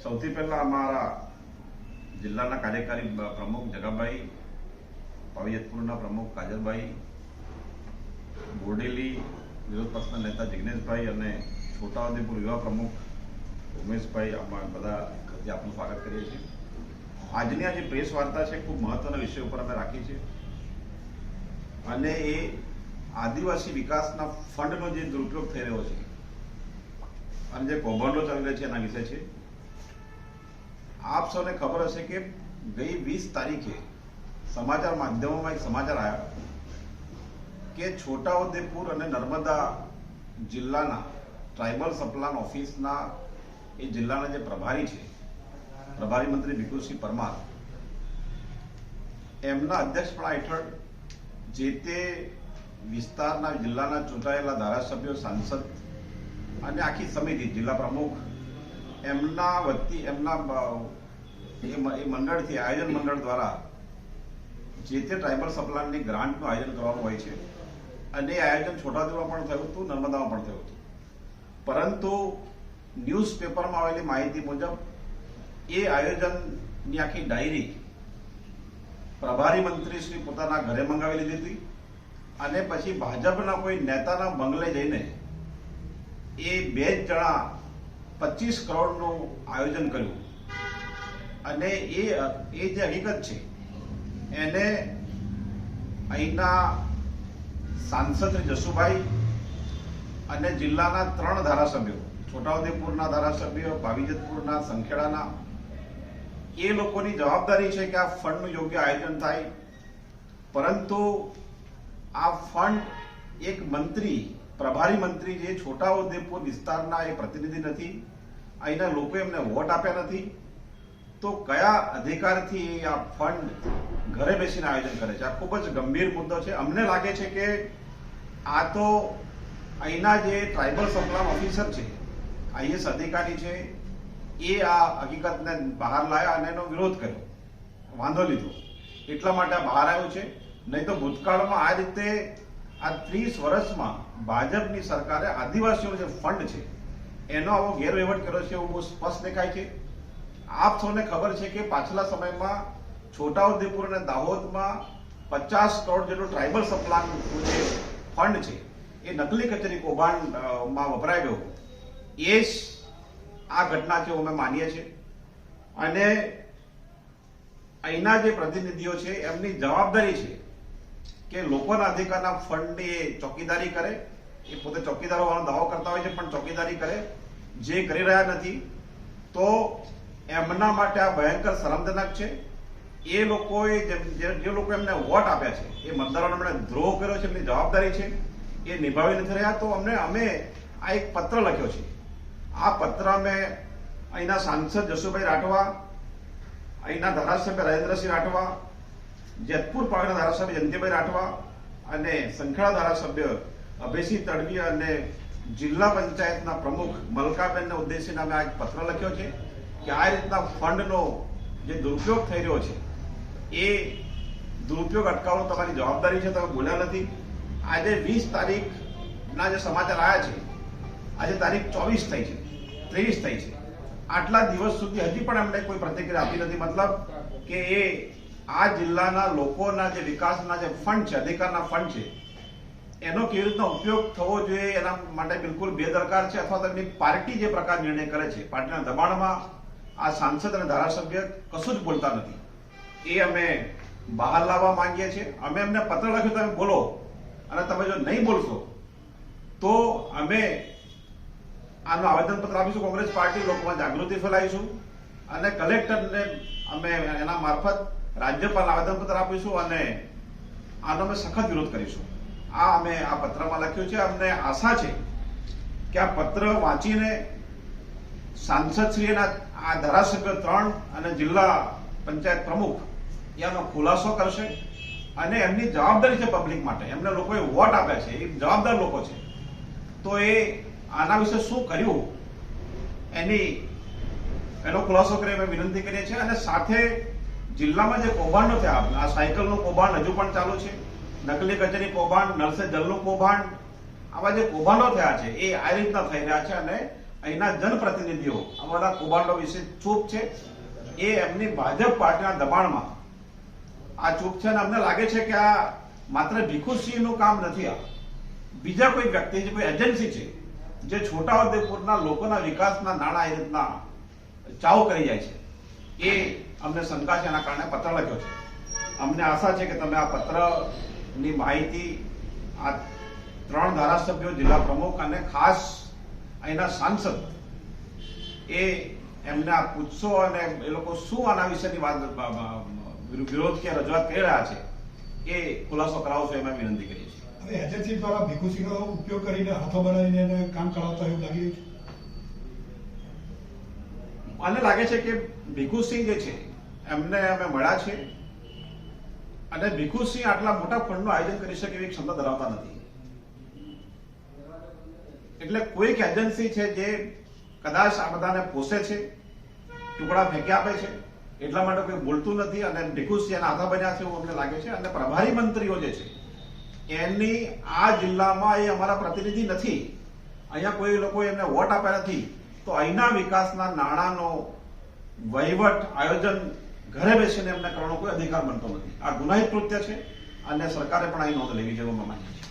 સૌથી પહેલા અમારા જિલ્લાના કાર્યકારી પ્રમુખ જગાભાઈ, પાવીજતપુરના પ્રમુખ કાજલભાઈ, બોરડેલી વિરોધ પક્ષના નેતા જિગ્નેશભાઈ અને છોટાઉદેપુર યુવા પ્રમુખ ઉમેશભાઈ, અમે બધા આપનું સ્વાગત કરીએ છીએ. આજની આ જે પ્રેસ વાર્તા છે ખૂબ મહત્વના વિષય ઉપર અમે રાખી છે અને એ આદિવાસી વિકાસના ફંડનો જે દુરુપયોગ થઈ રહ્યો છે અને જે કૌભાંડો ચાલી રહ્યા છે એના વિશે છે. આપ સૌને ખબર હશે કે ગઈ 20 તારીખે સમાચાર માધ્યમોમાં એક સમાચાર આવ્યા કે છોટાઉદેપુર અને નર્મદા જિલ્લાના ટ્રાઇબલ સપ્લાન ઓફિસના એ જિલ્લાના જે પ્રભારી છે, પ્રભારી મંત્રી ભીખુસિંહ પરમાર, એમના અધ્યક્ષપણા હેઠળ જે તે વિસ્તારના જિલ્લાના ચૂંટાયેલા ધારાસભ્યો, સાંસદ અને આખી સમિતિ, જિલ્લા પ્રમુખ, એમના વતી એમના એ મંડળથી, આયોજન મંડળ દ્વારા જે તે ટ્રાઇબલ સપ્લાનની ગ્રાન્ટનું આયોજન કરવાનું હોય છે અને એ આયોજન છોટાઉદેપુરમાં પણ થયું હતું, નર્મદામાં પણ થયું હતું. પરંતુ ન્યૂઝપેપરમાં આવેલી માહિતી મુજબ એ આયોજનની આખી ડાયરી પ્રભારી મંત્રી શ્રી પોતાના ઘરે મંગાવી લીધી હતી અને પછી ભાજપના કોઈ નેતાના બંગલે જઈને એ 2 જણા 25 કરોડનું આયોજન કર્યું અને એ જે હકીકત છે એને અહીંના સાંસદ શ્રી જસુભાઈ અને જિલ્લાના 3 ધારાસભ્યો, છોટાઉદેપુરના ધારાસભ્ય, પાવીજતપુરના, સંખેડાના, એ લોકોની જવાબદારી છે કે આ ફંડનું યોગ્ય આયોજન થાય. પરંતુ આ ફંડ એક મંત્રી, પ્રભારી મંત્રી જે છોટાઉદેપુર વિસ્તારના એ પ્રતિનિધિ નથી, અહીંના લોકો એમને વોટ આપ્યા નથી, તો કયા અધિકારથી આ ફંડ ઘરે બેસીને આયોજન કરે છે? આ ખૂબ જ ગંભીર મુદ્દો છે. અમને લાગે છે કે આ તો અહીંના જે ટ્રાઇબલ સપ્લાન ઓફિસર છે, આઈએસ અધિકારી છે, એ આ હકીકતને બહાર લાયા અને એનો વિરોધ કર્યો, વાંધો લીધો, એટલા માટે આ બહાર આવ્યું છે. નહીં તો ભૂતકાળમાં આ રીતે આ 30 વર્ષમાં ભાજપની સરકારે આદિવાસીઓનો જે ફંડ છે એનો આવો ગેરવહીવટ કર્યો છે એવું બહુ સ્પષ્ટ દેખાય છે. આપ સૌને ખબર છે કે પાછલા સમયમાં છોટાઉદેપુર અને દાહોદમાં 50 કરોડ જેટલું ટ્રાઇબલ સપ્લાનનું જે ફંડ છે એ નકલી કચેરી કૌભાંડમાં વપરાઈ ગયો. એ જ આ ઘટના છે, અમે માનીએ છીએ. અને અહીંના જે પ્રતિનિધિઓ છે એમની જવાબદારી છે કે લોકોના અધિકારના ફંડની ચોકીદારી કરે. એ પોતે ચોકીદાર હોવાનો દાવો કરતા હોય છે પણ ચોકીદારી કરે, જે કરી રહ્યા નથી. તો એમના માટે આ ભયંકર શરમજનક છે. એ લોકોએ જે લોકો એમને વોટ આપ્યા છે, એ મતદારોને એમણે દ્રોહ કર્યો છે, એમની જવાબદારી છે, એ નિભાવી નથી રહ્યા. તો અમે આ એક પત્ર લખ્યો છે. આ પત્ર અમે અહીંના સાંસદ જસુભાઈ રાઠવા, અહીંના ધારાસભ્ય રાજેન્દ્રસિંહ રાઠવા, જેતપુર પાવાના ધારાસભ્ય જયંતિભાઈ રાઠવા અને સંખેડા ધારાસભ્ય અભયસિંહ તડવી અને જિલ્લા પંચાયતના પ્રમુખ મલકાબેનને ઉદ્દેશીને અમે આ એક પત્ર લખ્યો છે કે આ રીતના ફંડનો જે દુરુપયોગ થઈ રહ્યો છે એ દુરુપયોગ અટકાવવાનો તમારી જવાબદારી છે. તમે બોલ્યા નથી. આજે 20 તારીખના જે સમાચાર આવ્યા છે, આજે તારીખ 24 થઈ છે, 23 થઈ છે, આટલા દિવસ સુધી હજી પણ એમણે કોઈ પ્રતિક્રિયા આપી નથી. મતલબ કે એ આ જિલ્લાના લોકોના જે વિકાસના જે ફંડ છે, અધિકારના ફંડ છે, એનો કેવી રીતનો ઉપયોગ થવો જોઈએ એના માટે બિલકુલ બેદરકાર છે. અથવા તો એમની પાર્ટી જે પ્રકાર નિર્ણય કરે છે, પાર્ટીના દબાણમાં આ સાંસદ અને ધારાસભ્ય કશું જ બોલતા નથી. એ અમે બહાર લાવવા માંગીએ છીએ. અમે એમને પત્ર લખ્યો, તમે બોલો, અને તમે જો નહીં બોલશો તો અમે આનું આવેદનપત્ર આપીશું. કોંગ્રેસ પાર્ટી લોકોમાં જાગૃતિ ફેલાવીશું અને કલેક્ટરને અમે એના મારફત રાજ્યપાલને આવેદનપત્ર આપીશું અને આનો અમે સખત વિરોધ કરીશું. આ અમે આ પત્રમાં લખ્યું છે. અમને આશા છે કે આ પત્ર વાંચીને સાંસદશ્રીના આ ધારાસભ્ય 3 અને જિલ્લા પંચાયત પ્રમુખ એનો ખુલાસો કરશે અને એમની જવાબદારી છે પબ્લિક માટે. એમને લોકોએ વોટ આપ્યા છે, એ જવાબદાર લોકો છે. તો એ આના વિશે શું કર્યું એનો ખુલાસો કરી અમે વિનંતી કરીએ છીએ. અને સાથે જિલ્લામાં જે કૌભાંડો થયા, આ સાયકલનું કૌભાંડ હજુ પણ ચાલુ છે, નકલી કચેરી કૌભાંડ, નળ સે જલનું કૌભાંડ, આવા જે કૌભાંડો થયા છે એ આ રીતના થઈ રહ્યા છે અને અહીંના જનપ્રતિનિધિઓ અમારા કૌભાંડો વિશે ચૂપ છે. એ એમની ભાજપ પાર્ટીના દબાણમાં આ ચૂપ છે અને અમને લાગે છે કે આ માત્ર ભીખુસિંહનું કામ નથી. આ બીજા કોઈ વ્યક્તિ છે, કોઈ એજન્સી છે જે છોટાઉદેપુરના લોકોના વિકાસના નાણાં એ રીતના ચાવ કરી જાય છે. એ અમને શંકા છે, એના કારણે પત્ર લખ્યો છે. અમને આશા છે કે તમે આ પત્રની માહિતી આ 3 ધારાસભ્યો, જિલ્લા પ્રમુખ અને ખાસ અહીંના સાંસદ એમને આ પૂછશો અને એ લોકો શું આના વિશેની વાત વિરોધ કે રજૂઆત કરી રહ્યા છે એ ખુલાસો કરાવશો એમાં વિનંતી કરીએ છીએ. હવે એજન્સી દ્વારા ભીખુસિંહનો ઉપયોગ કરીને હાથો બનાવીને કામ કરાવતા એવું લાગી રહ્યું છે. મને લાગે છે કે ભીખુસિંહ જે છે એમને અમે મળ્યા છે અને ભીખુસિંહ આટલા મોટા ફંડનું આયોજન કરી શકે એવી ક્ષમતા ધરાવતા નથી. એટલે કોઈક એજન્સી છે જે કદાચ આ બધાને પોષે છે, ટુકડા ફેંકી આપે છે, એટલા માટે કોઈ બોલતું નથી અને ભીખુસિંહ એના હાથા બન્યા છે એવું અમને લાગે છે. અને પ્રભારી મંત્રીઓ જે છે એની આ જિલ્લામાં એ અમારા પ્રતિનિધિ નથી. અહીંયા કોઈ લોકો એમને વોટ આપ્યા નથી, તો અહીંના વિકાસના નાણાંનો વહીવટ, આયોજન ઘરે બેસીને એમને કરવાનો કોઈ અધિકાર બનતો નથી. આ ગુનાહિત કૃત્ય છે અને સરકારે પણ અહીં નોંધ લેવી જોઈએ, અમે માનીએ છીએ.